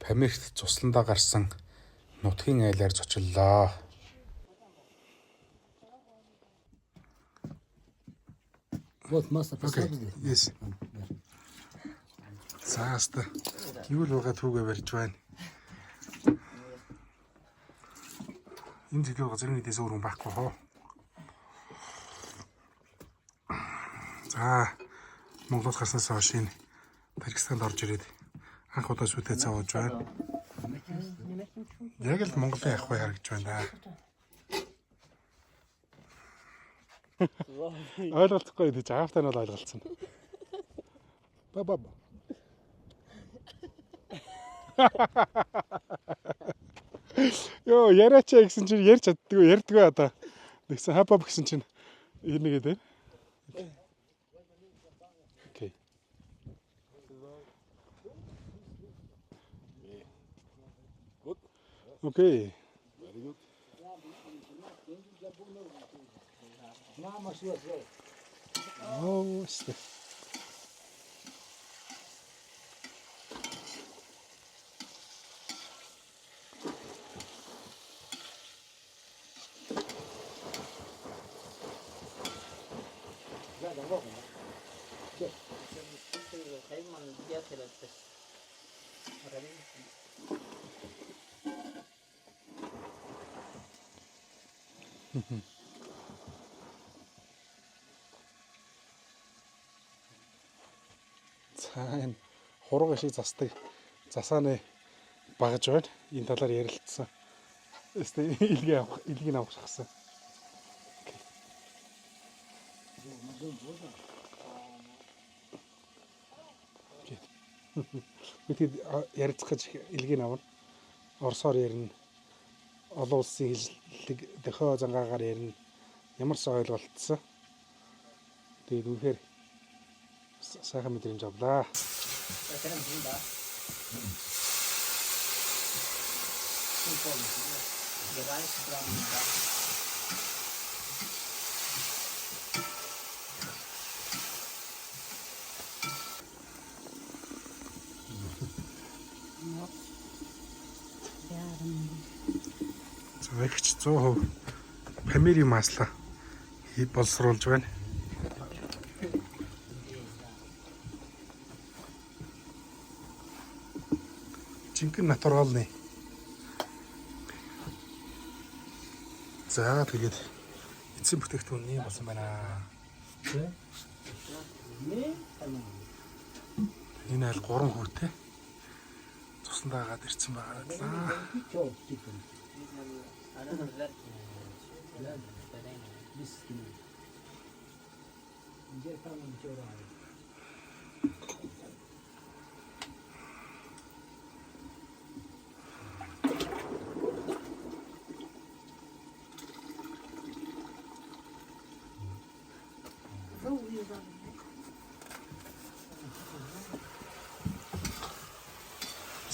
Америкт цусландаа гарсан нутгийн айлаар зочлоо. Вот масло поставь Окей. здесь. Yes. Цааста юу л байгаа түүгээ барьж байна. Энэ зэглүү газрын нийтээс өөр хүн байхгүй хоо. За Монголоос гарснаас хойш энэ Пакистанд орж ирээд анх удаа шүтээ цаавж байна. Яг л Монголын ах бай харагдж байна да. Ойлголцохгүй гэж аавтай нь бол ойлголцсон. Баба. Йоо яриач гэсэн чинь ярьж чаддгүй ярьдгүй одоо. Тэгсэн хапап гэсэн чинь энийг гэдэг. Окей. Окей. Oh, işte. Цаана хурга шиг застдаг засааны багаж байна. Энэ талаар ярилцсан. Өстө илгийг авах шахсан. Бид ярилцах гэж илгийг авна. Орсоор ярина. Олон улсын хэллэг дохио зангаагаар ярина. Ямар ч ойлголтсон. Тэгээд үнэхээр сайхан мэдрэмж авлаа. Зөвхөн 100% Памири маслаа боловсруулж байна. Жинхэнэ натуралны. За тэгээд эцсийн бүтээгдэхүүн нь болсон байна. Энэ аль 3 хүүтэй цуслан дагаад ирсэн байгаа.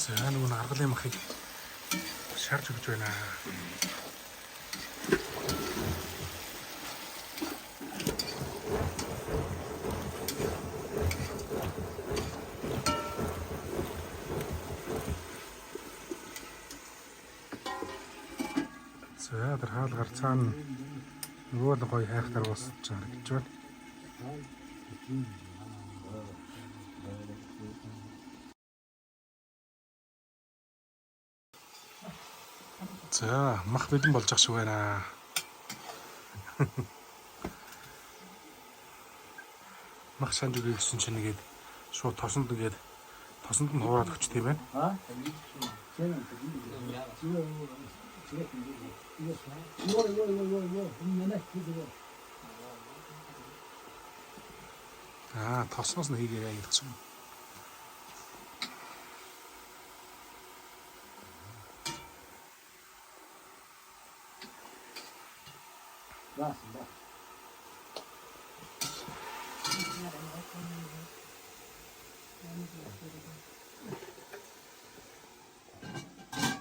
За нөгөө аргалын махыг шарж өгч байна. За тэр хаал гарцаана нөгөө л гоё хайхтар босч харагдаж байна. За мах бэлэн болж ах шиг байна. Мах санж өгье гэсэн чинь нэгээд шууд тосонд нэгээд тосонд нь хуураад өгч тийм байна. Тосноос нь хийгээрэй гэсэн.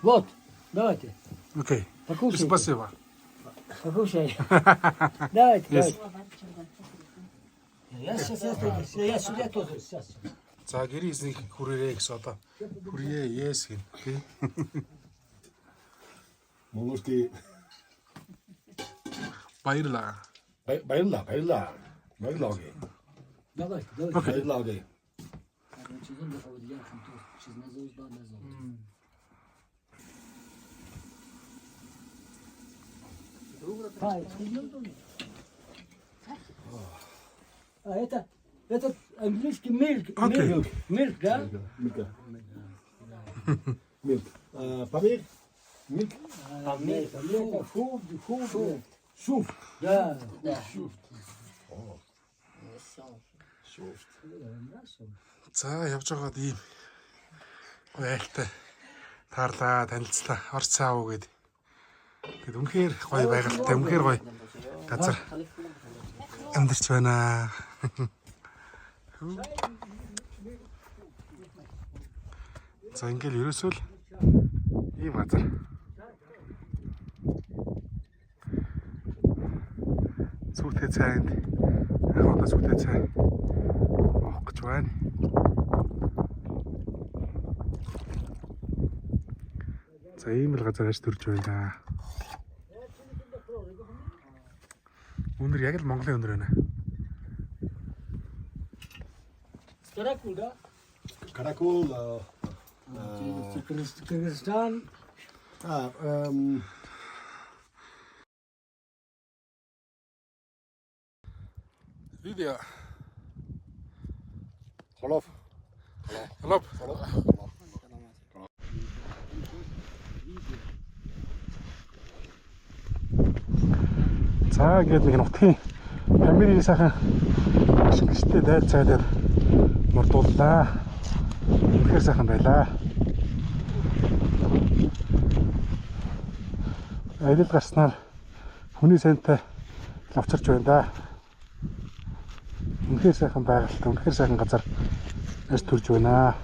Вот, давайте. Окей. Покушайте. Спасибо. Покушай. Давайте, Yes. давайте. Я сейчас, я сюда тоже, сейчас. За гэрийн эзнийг хүрээрээ гэсэн одоо хүрье yes гин тий. Монголти Баярлаа. баярлаа. Давайте. Баярлаа. Чизон да хавал я хам то. Чиз не зоуз да не зоуз. Пай, это английский milk. Окей. Milk, да? Milk. Памир? Milk? Шуф. Да. За явж байгаад ийм гоё айлтай таарлаа, танилцлаа. Орц цаав гээд. Тэгэд үнэхээр гоё байгальтай, үнэхээр гоё газар амьдарч байна. За ингээл ерөөсөө л ийм газар. Зүйтэй цайнд одоо зүйтэй цай авах гэж байна. За ийм л газар аж төрж байна. Өнөр яг л Монголын өнөр байна. Каракул, да? Каракул. Кыргызстан. Видео. Холов. Холов. За ингээд нэг нутгийн фамили сайхан гişтэй дайр цай дээр мордууллаа. Үнэхээр сайхан байлаа. Аялал гарснаар хүний сайнтай авчирч байна да. Үнэхээр сайхан байгальтай, үнэхээр сайхан газар аж төрж байна.